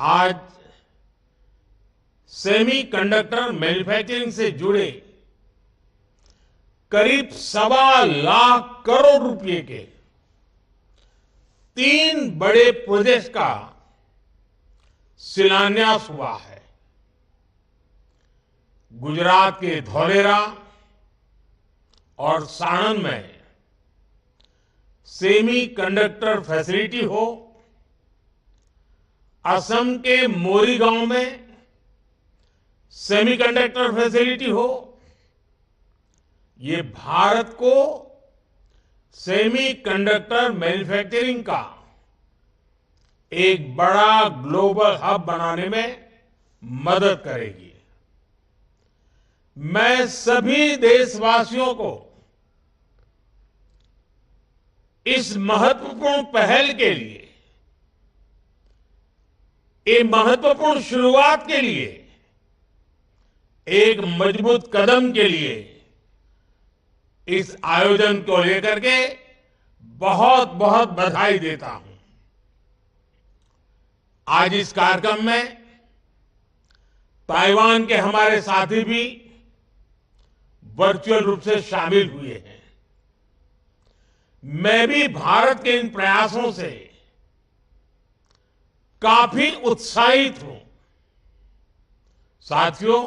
आज semiconductor manufacturing से जुड़े करीब 1.25 करोड़ रुपए के 3 बड़े प्रोजेक्ट्स का शिलान्यास हुआ है। गुजरात के धौलेरा और साणंद में सेमीकंडक्टर फैसिलिटी हो, असम के मोरीगांव में सेमीकंडक्टर फैसिलिटी हो, ये भारत को सेमीकंडक्टर मैन्युफैक्चरिंग का एक बड़ा ग्लोबल हब बनाने में मदद करेगी। मैं सभी देशवासियों को इस महत्वपूर्ण पहल के लिए, एक महत्वपूर्ण शुरुआत के लिए, एक मजबूत कदम के लिए इस आयोजन को लेकर के बहुत बहुत बधाई देता हूं। आज इस कार्यक्रम में ताइवान के हमारे साथी भी वर्चुअल रूप से शामिल हुए हैं। मैं भी भारत के इन प्रयासों से काफी उत्साहित हूं। साथियों,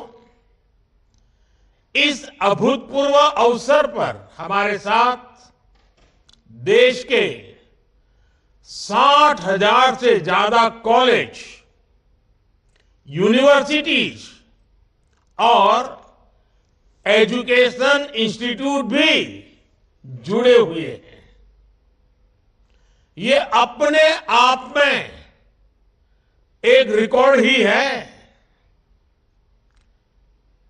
इस अभूतपूर्व अवसर पर हमारे साथ देश के 60,000 से ज्यादा कॉलेज, यूनिवर्सिटीज और एजुकेशन इंस्टीट्यूट भी जुड़े हुए हैं। ये अपने आप में एक रिकॉर्ड ही है।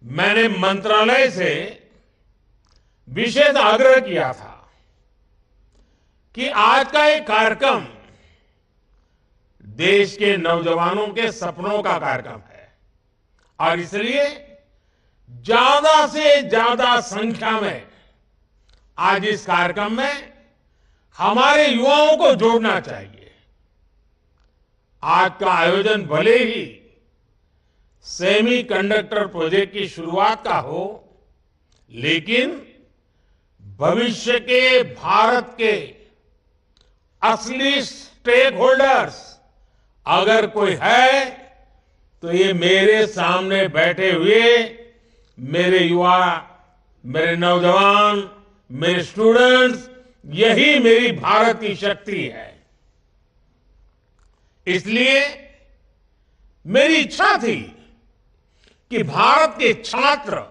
मैंने मंत्रालय से विशेष आग्रह किया था कि आज का ये कार्यक्रम देश के नौजवानों के सपनों का कार्यक्रम है और इसलिए ज्यादा से ज्यादा संख्या में आज इस कार्यक्रम में हमारे युवाओं को जोड़ना चाहिए। आज का आयोजन भले ही सेमीकंडक्टर प्रोजेक्ट की शुरुआत का हो, लेकिन भविष्य के भारत के असली स्टेक होल्डर्स अगर कोई है तो ये मेरे सामने बैठे हुए मेरे युवा, मेरे नौजवान, मेरे स्टूडेंट्स, यही मेरी भारत की शक्ति है। इसलिए मेरी इच्छा थी कि भारत के छात्र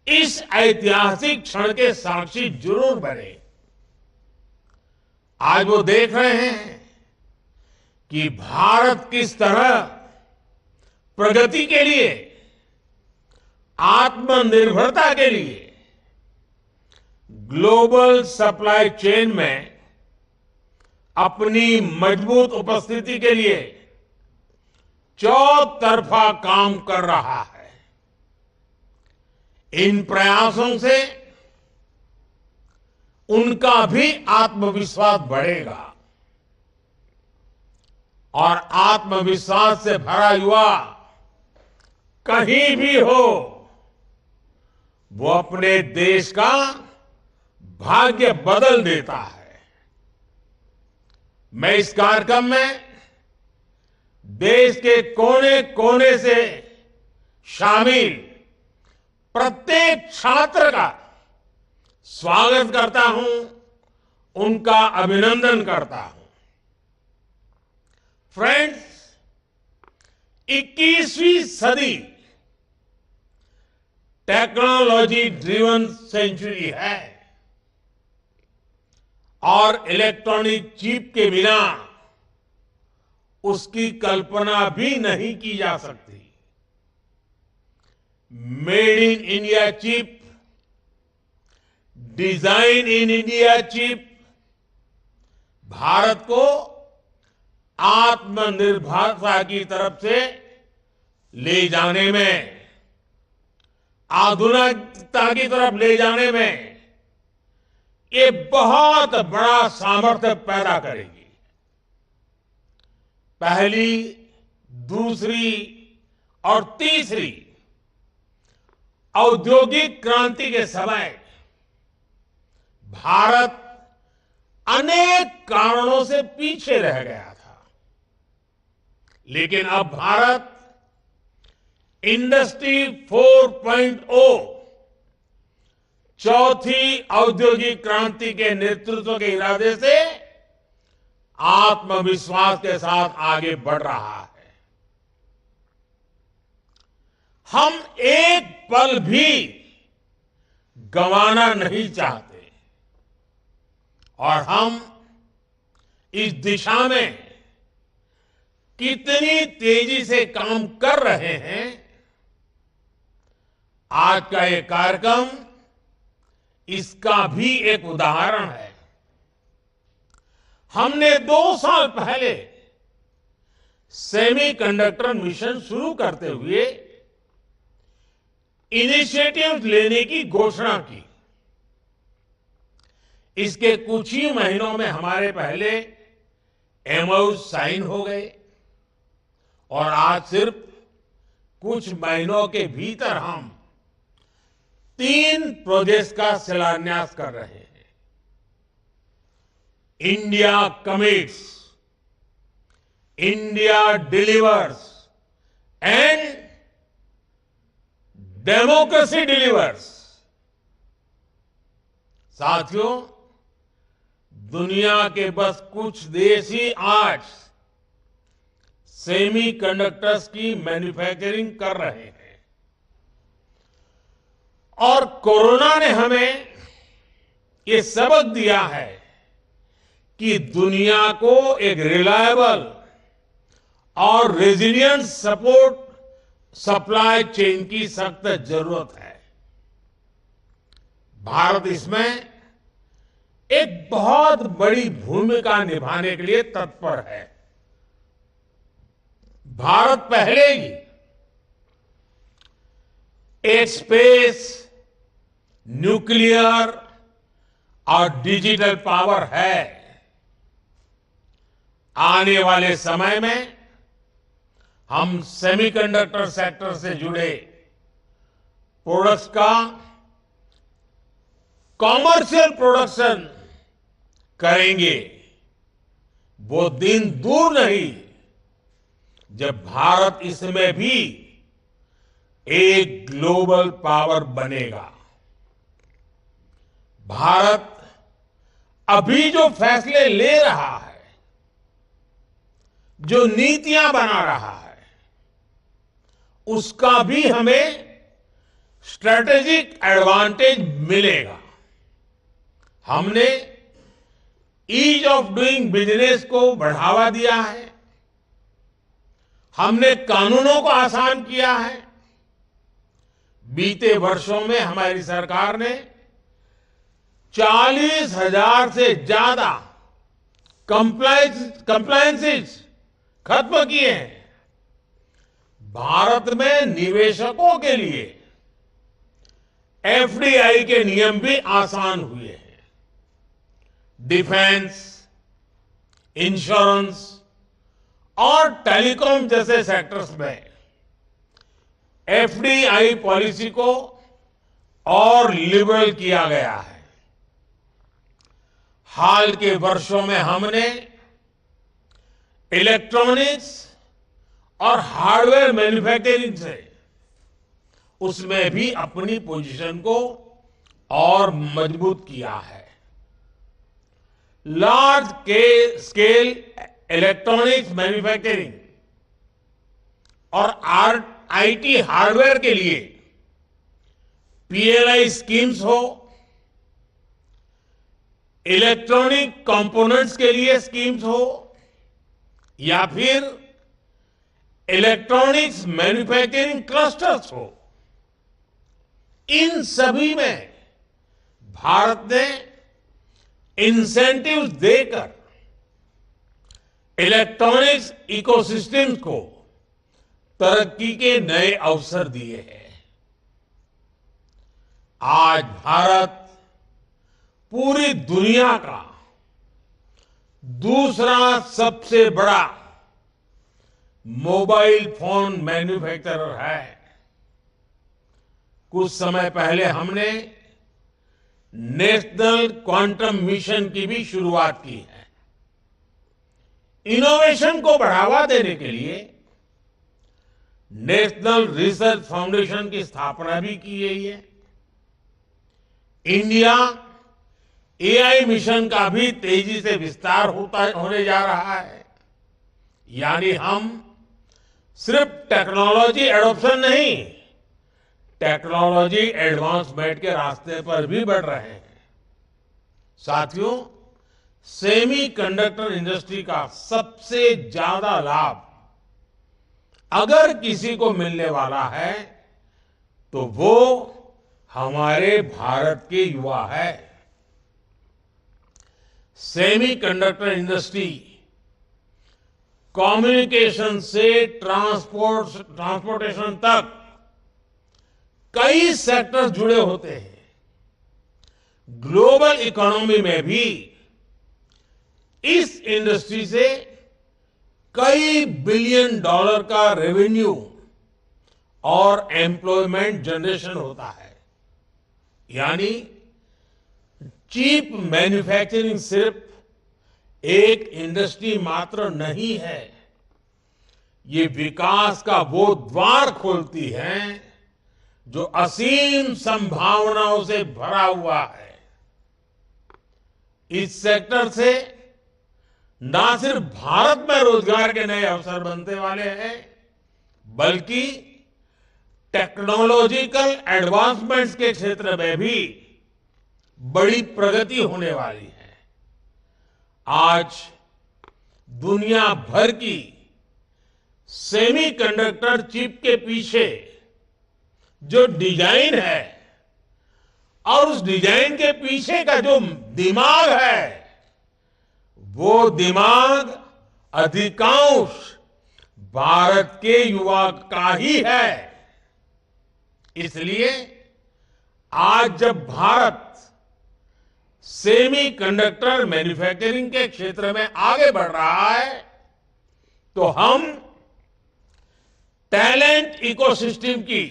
इस ऐतिहासिक क्षण के साक्षी जरूर बने। आज वो देख रहे हैं कि भारत किस तरह प्रगति के लिए, आत्मनिर्भरता के लिए ग्लोबल सप्लाई चेन में अपनी मजबूत उपस्थिति के लिए चौतरफा काम कर रहा है। इन प्रयासों से उनका भी आत्मविश्वास बढ़ेगा और आत्मविश्वास से भरा युवा कहीं भी हो, वो अपने देश का भाग्य बदल देता है। मैं इस कार्यक्रम में देश के कोने कोने से शामिल प्रत्येक छात्र का स्वागत करता हूं, उनका अभिनंदन करता हूं। फ्रेंड्स, 21वीं सदी टेक्नोलॉजी ड्रिवन सेंचुरी है और इलेक्ट्रॉनिक चिप के बिना उसकी कल्पना भी नहीं की जा सकती। Made in India chip, design in India chip Bharat को आत्मनिर्भरता की तरफ से ले जाने में, आधुनिकता की तरफ ले जाने में ये बहुत बड़ा सामर्थ्य पैदा करेगी। पहली, दूसरी और तीसरी औद्योगिक क्रांति के समय भारत अनेक कारणों से पीछे रह गया था, लेकिन अब भारत इंडस्ट्री 4.0 चौथी औद्योगिक क्रांति के नेतृत्व के इरादे से आत्मविश्वास के साथ आगे बढ़ रहा है। हम एक पल भी गंवाना नहीं चाहते और हम इस दिशा में कितनी तेजी से काम कर रहे हैं, आज का ये कार्यक्रम इसका भी एक उदाहरण है। हमने 2 साल पहले सेमीकंडक्टर मिशन शुरू करते हुए इनिशिएटिव लेने की घोषणा की। इसके कुछ ही महीनों में हमारे पहले एमओयू साइन हो गए और आज सिर्फ कुछ महीनों के भीतर हम 3 प्रोजेक्ट्स का शिलान्यास कर रहे हैं। India commits, India delivers and democracy delivers. साथियों, दुनिया के बस कुछ देश ही आज सेमीकंडक्टर्स की मैन्युफैक्चरिंग कर रहे हैं और कोरोना ने हमें ये सबक दिया है कि दुनिया को एक रिलायबल और रेजिलिएंट सपोर्ट सप्लाई चेन की सख्त जरूरत है। भारत इसमें एक बहुत बड़ी भूमिका निभाने के लिए तत्पर है। भारत पहले ही एक स्पेस, न्यूक्लियर और डिजिटल पावर है। आने वाले समय में हम सेमीकंडक्टर सेक्टर से जुड़े प्रोडक्ट्स का कॉमर्शियल प्रोडक्शन करेंगे। वो दिन दूर नहीं जब भारत इसमें भी एक ग्लोबल पावर बनेगा। भारत अभी जो फैसले ले रहा है, जो नीतियां बना रहा है, उसका भी हमें स्ट्रेटेजिक एडवांटेज मिलेगा। हमने ईज ऑफ डूइंग बिजनेस को बढ़ावा दिया है, हमने कानूनों को आसान किया है। बीते वर्षों में हमारी सरकार ने 40,000 से ज्यादा कंप्लायंसेस खत्म किए हैं। भारत में निवेशकों के लिए एफडीआई के नियम भी आसान हुए हैं। डिफेंस, इंश्योरेंस और टेलीकॉम जैसे सेक्टर्स में एफडीआई पॉलिसी को और लिबरल किया गया है। हाल के वर्षों में हमने इलेक्ट्रॉनिक्स और हार्डवेयर मैन्युफैक्चरिंग से उसमें भी अपनी पोजीशन को और मजबूत किया है। लार्ज स्केल इलेक्ट्रॉनिक्स मैन्युफैक्चरिंग और आईटी हार्डवेयर के लिए पीएलआई स्कीम्स हो, इलेक्ट्रॉनिक कंपोनेंट्स के लिए स्कीम्स हो या फिर इलेक्ट्रॉनिक्स मैन्युफैक्चरिंग क्लस्टर्स हो, इन सभी में भारत ने इंसेंटिव्स देकर इलेक्ट्रॉनिक्स इकोसिस्टम्स को तरक्की के नए अवसर दिए हैं। आज भारत पूरी दुनिया का दूसरा सबसे बड़ा मोबाइल फोन मैन्युफैक्चरर है। कुछ समय पहले हमने नेशनल क्वांटम मिशन की भी शुरुआत की है। इनोवेशन को बढ़ावा देने के लिए नेशनल रिसर्च फाउंडेशन की स्थापना भी की गई है। इंडिया एआई मिशन का भी तेजी से विस्तार होने जा रहा है। यानी हम सिर्फ टेक्नोलॉजी एडॉप्शन नहीं, टेक्नोलॉजी एडवांसमेंट के रास्ते पर भी बढ़ रहे हैं। साथियों, सेमीकंडक्टर इंडस्ट्री का सबसे ज्यादा लाभ अगर किसी को मिलने वाला है तो वो हमारे भारत के युवा है। सेमीकंडक्टर इंडस्ट्री कम्युनिकेशन से ट्रांसपोर्टेशन तक कई सेक्टर्स जुड़े होते हैं। ग्लोबल इकोनॉमी में भी इस इंडस्ट्री से कई बिलियन डॉलर का रेवेन्यू और एम्प्लॉयमेंट जनरेशन होता है। यानी चीप मैन्युफैक्चरिंग सिर्फ एक इंडस्ट्री मात्र नहीं है, ये विकास का वो द्वार खोलती है जो असीम संभावनाओं से भरा हुआ है। इस सेक्टर से ना सिर्फ भारत में रोजगार के नए अवसर बनने वाले हैं, बल्कि टेक्नोलॉजिकल एडवांसमेंट्स के क्षेत्र में भी बड़ी प्रगति होने वाली है। आज दुनिया भर की सेमीकंडक्टर चिप के पीछे जो डिजाइन है और उस डिजाइन के पीछे का जो दिमाग है, वो दिमाग अधिकांश भारत के युवा का ही है। इसलिए आज जब भारत सेमीकंडक्टर मैन्युफैक्चरिंग के क्षेत्र में आगे बढ़ रहा है, तो हम टैलेंट इकोसिस्टम की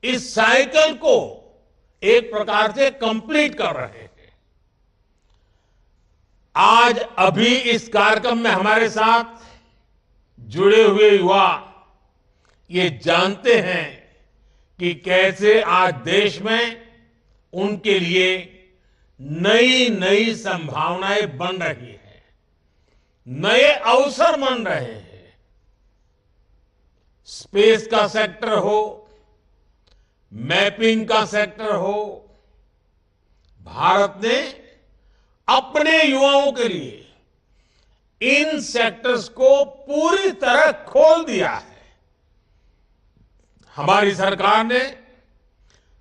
इस साइकिल को एक प्रकार से कंप्लीट कर रहे हैं। आज अभी इस कार्यक्रम में हमारे साथ जुड़े हुए युवा ये जानते हैं कि कैसे आज देश में उनके लिए नई नई संभावनाएं बन रही हैं, नए अवसर बन रहे हैं। स्पेस का सेक्टर हो, मैपिंग का सेक्टर हो, भारत ने अपने युवाओं के लिए इन सेक्टर्स को पूरी तरह खोल दिया है। हमारी सरकार ने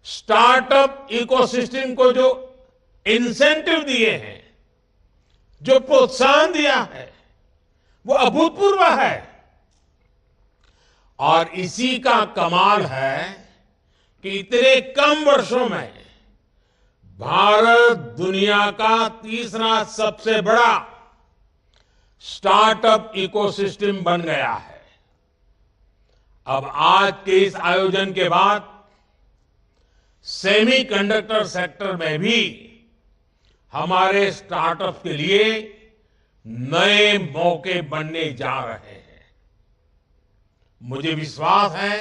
स्टार्टअप इकोसिस्टम को जो इंसेंटिव दिए हैं, जो प्रोत्साहन दिया है, वो अभूतपूर्व है। और इसी का कमाल है कि इतने कम वर्षों में भारत दुनिया का तीसरा सबसे बड़ा स्टार्टअप इकोसिस्टम बन गया है। अब आज के इस आयोजन के बाद सेमीकंडक्टर सेक्टर में भी हमारे स्टार्टअप के लिए नए मौके बनने जा रहे हैं। मुझे विश्वास है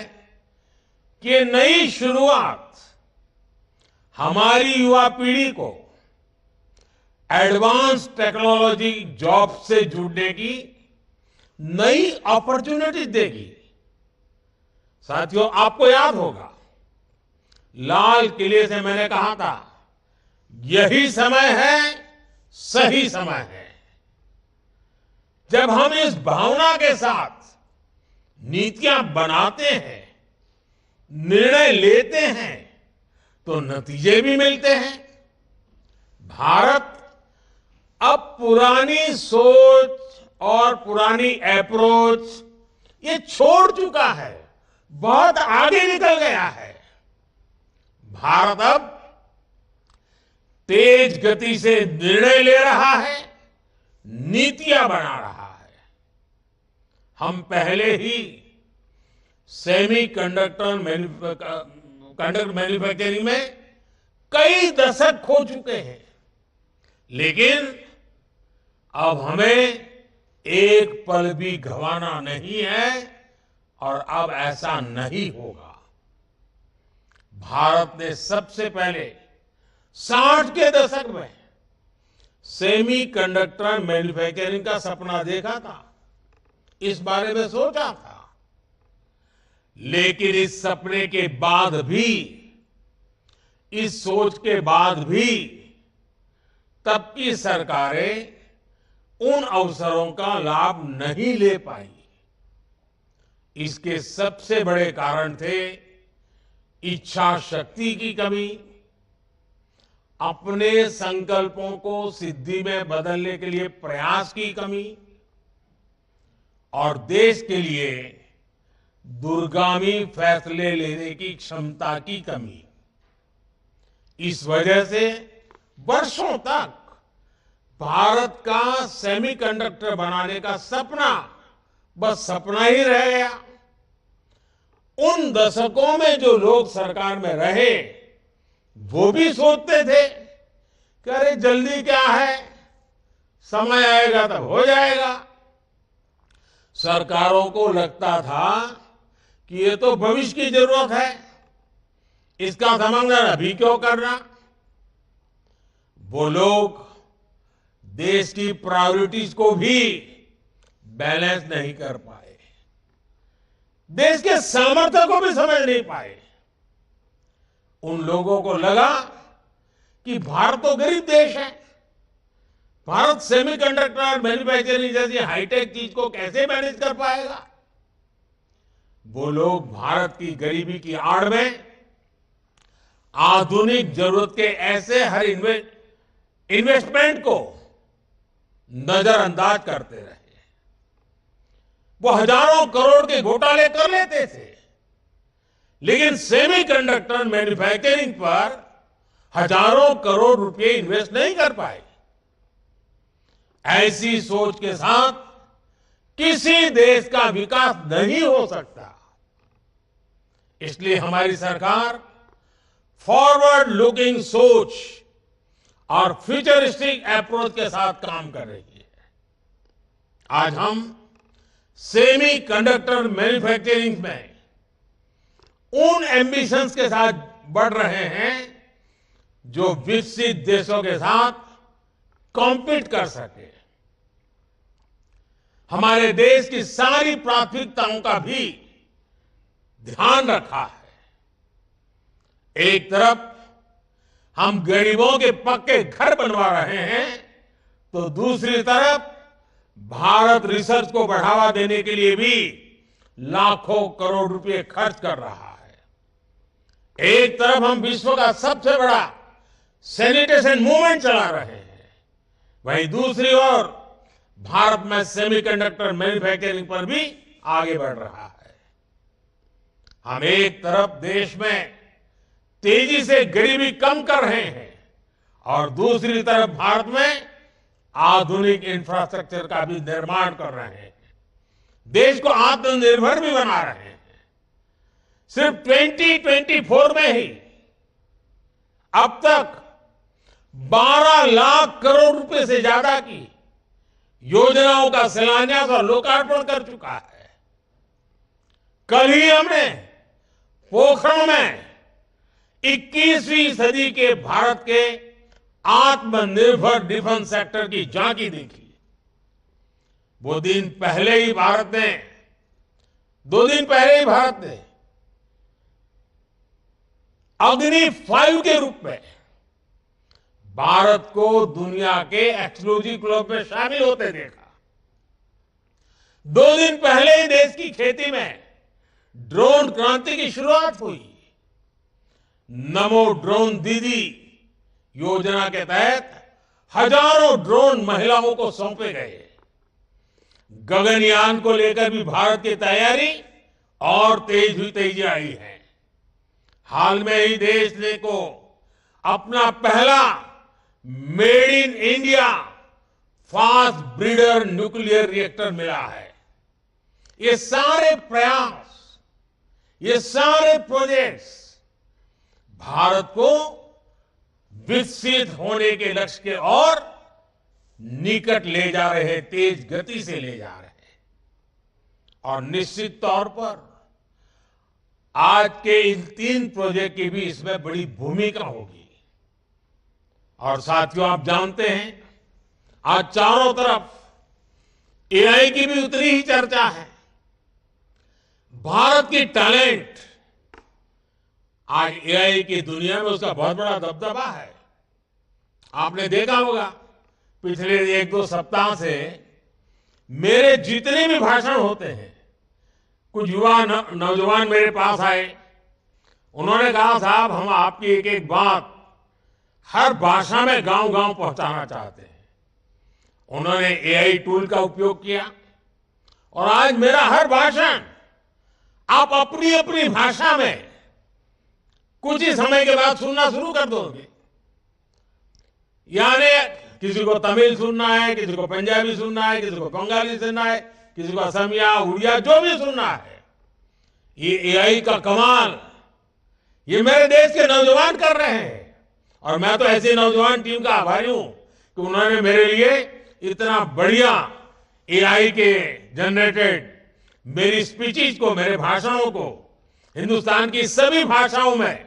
कि ये नई शुरुआत हमारी युवा पीढ़ी को एडवांस टेक्नोलॉजी जॉब से जुड़ने की नई अपॉर्चुनिटी देगी। साथियों, आपको याद होगा, लाल किले से मैंने कहा था, यही समय है, सही समय है। जब हम इस भावना के साथ नीतियां बनाते हैं, निर्णय लेते हैं, तो नतीजे भी मिलते हैं। भारत अब पुरानी सोच और पुरानी अप्रोच ये छोड़ चुका है, बहुत आगे निकल गया है। भारत अब तेज गति से निर्णय ले रहा है, नीतियां बना रहा है। हम पहले ही सेमी कंडक्टर मैन्युफैक्चरिंग में कई दशक खो चुके हैं, लेकिन अब हमें एक पल भी गंवाना नहीं है और अब ऐसा नहीं होगा। भारत ने सबसे पहले 60 के दशक में सेमी कंडक्टर मैन्युफैक्चरिंग का सपना देखा था, इस बारे में सोचा था, लेकिन इस सपने के बाद भी, इस सोच के बाद भी तब की सरकारें उन अवसरों का लाभ नहीं ले पाई। इसके सबसे बड़े कारण थे इच्छा शक्ति की कमी, अपने संकल्पों को सिद्धि में बदलने के लिए प्रयास की कमी और देश के लिए दूरगामी फैसले लेने की क्षमता की कमी। इस वजह से वर्षों तक भारत का सेमीकंडक्टर बनाने का सपना बस सपना ही रह गया। उन दशकों में जो लोग सरकार में रहे वो भी सोचते थे कि अरे जल्दी क्या है, समय आएगा तब हो जाएगा। सरकारों को लगता था कि ये तो भविष्य की जरूरत है, इसका समाधान अभी क्यों करना। वो लोग देश की प्रायोरिटीज को भी बैलेंस नहीं कर पाए, देश के सामर्थ्य को भी समझ नहीं पाए। उन लोगों को लगा कि भारत तो गरीब देश है, भारत सेमीकंडक्टर मैन्युफैक्चरिंग जैसी हाईटेक चीज को कैसे मैनेज कर पाएगा। वो लोग भारत की गरीबी की आड़ में आधुनिक जरूरत के ऐसे हर इन्वेस्टमेंट को नजरअंदाज करते रहे। वो हजारों करोड़ के घोटाले कर लेते थे, लेकिन सेमीकंडक्टर मैन्युफैक्चरिंग पर हजारों करोड़ रुपए इन्वेस्ट नहीं कर पाए। ऐसी सोच के साथ किसी देश का विकास नहीं हो सकता। इसलिए हमारी सरकार फॉरवर्ड लुकिंग सोच और फ्यूचरिस्टिक अप्रोच के साथ काम कर रही है। आज हम सेमी कंडक्टर मैन्युफैक्चरिंग में उन एम्बिशंस के साथ बढ़ रहे हैं जो विकसित देशों के साथ कॉम्पीट कर सके। हमारे देश की सारी प्राथमिकताओं का भी ध्यान रखा है। एक तरफ हम गरीबों के पक्के घर बनवा रहे हैं, तो दूसरी तरफ भारत रिसर्च को बढ़ावा देने के लिए भी लाखों करोड़ रुपए खर्च कर रहा है। एक तरफ हम विश्व का सबसे बड़ा सैनिटेशन मूवमेंट चला रहे हैं, वहीं दूसरी ओर भारत में सेमीकंडक्टर मैन्युफैक्चरिंग पर भी आगे बढ़ रहा है। हम एक तरफ देश में तेजी से गरीबी कम कर रहे हैं और दूसरी तरफ भारत में आधुनिक इंफ्रास्ट्रक्चर का भी निर्माण कर रहे हैं, देश को आत्मनिर्भर भी बना रहे हैं। सिर्फ 2024 में ही अब तक 12 लाख करोड़ रुपए से ज्यादा की योजनाओं का शिलान्यास और लोकार्पण कर चुका है। कल ही हमने पोखरण में 21वीं सदी के भारत के आत्मनिर्भर डिफेंस सेक्टर की झांकी देखी। वो दिन पहले ही भारत ने 2 दिन पहले ही भारत ने अग्नि 5 के रूप में भारत को दुनिया के एक्सक्लूसिव क्लब में शामिल होते देखा। 2 दिन पहले ही देश की खेती में ड्रोन क्रांति की शुरुआत हुई। नमो ड्रोन दीदी योजना के तहत हजारों ड्रोन महिलाओं को सौंपे गए। गगनयान को लेकर भी भारत की तैयारी और तेजी आई है। हाल में ही देश ने को अपना पहला made in India fast breeder nuclear reactor मिला है। ये सारे प्रयास, ये सारे प्रोजेक्ट्स भारत को विकसित होने के लक्ष्य के और निकट ले जा रहे हैं, तेज गति से ले जा रहे हैं। और निश्चित तौर पर आज के इन 3 प्रोजेक्ट की भी इसमें बड़ी भूमिका होगी। और साथियों, आप जानते हैं आज चारों तरफ एआई की भी उतनी ही चर्चा है। भारत की टैलेंट आज एआई की दुनिया में उसका बहुत बड़ा दबदबा है। आपने देखा होगा पिछले 1-2 सप्ताह से मेरे जितने भी भाषण होते हैं, कुछ युवा नौजवान मेरे पास आए, उन्होंने कहा साहब हम आपकी एक एक बात हर भाषा में गांव-गांव पहुंचाना चाहते हैं। उन्होंने एआई टूल का उपयोग किया और आज मेरा हर भाषण आप अपनी अपनी भाषा में कुछ ही समय के बाद सुनना शुरू कर दोगे। यानी किसी को तमिल सुनना है, किसी को पंजाबी सुनना है, किसी को बंगाली सुनना है, किसी को असमिया, उड़िया, जो भी सुनना है, ये एआई का कमाल ये मेरे देश के नौजवान कर रहे हैं। और मैं तो ऐसी नौजवान टीम का आभारी हूं कि उन्होंने मेरे लिए इतना बढ़िया एआई के जनरेटेड मेरी स्पीचेस को, मेरे भाषणों को हिंदुस्तान की सभी भाषाओं में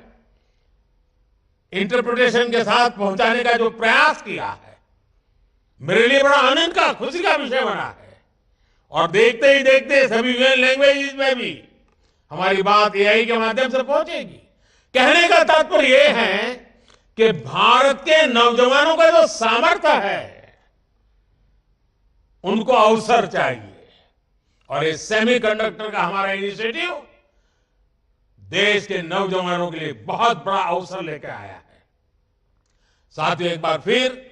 इंटरप्रिटेशन के साथ पहुंचाने का जो प्रयास किया है, मेरे लिए बड़ा आनंद का, खुशी का विषय बना है। और देखते ही देखते सभी लैंग्वेजेस में भी हमारी बात एआई के माध्यम से पहुंचेगी। कहने का तात्पर्य यह है कि भारत के नौजवानों का जो सामर्थ्य है, उनको अवसर चाहिए। और ये सेमीकंडक्टर का हमारा इनिशिएटिव देश के नौजवानों के लिए बहुत बड़ा अवसर लेकर आया है। साथियों, एक बार फिर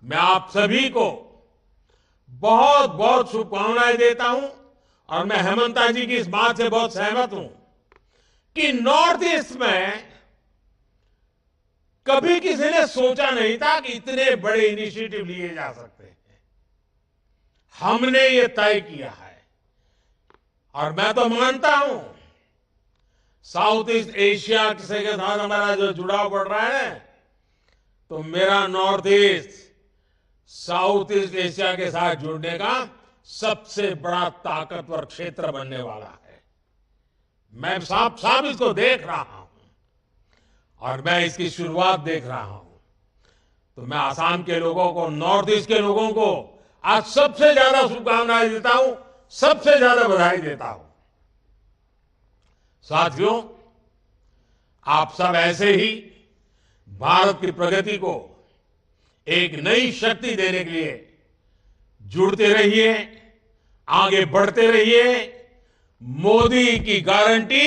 मैं आप सभी को बहुत बहुत शुभकामनाएं देता हूं। और मैं हेमंता जी की इस बात से बहुत सहमत हूं कि नॉर्थ ईस्ट में कभी किसी ने सोचा नहीं था कि इतने बड़े इनिशिएटिव लिए जा सकते हैं। हमने ये तय किया है और मैं तो मानता हूं साउथ ईस्ट एशिया से के साथ हमारा जो जुड़ाव बढ़ रहा है, तो मेरा north east south east Asia के साथ जुड़ने का सबसे बड़ा ताकतवर क्षेत्र बनने वाला है। मैं साफ साफ इसको देख रहा हूं और मैं इसकी शुरुआत देख रहा हूं। तो मैं आसाम के लोगों को, नॉर्थ ईस्ट के लोगों को आज सबसे ज्यादा शुभकामनाएं देता हूं, सबसे ज्यादा बधाई देता हूं। साथियों, आप सब ऐसे ही भारत की प्रगति को एक नई शक्ति देने के लिए जुड़ते रहिए, आगे बढ़ते रहिए। मोदी की गारंटी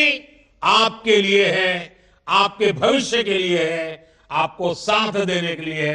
आपके लिए है, आपके भविष्य के लिए है, आपको साथ देने के लिए है।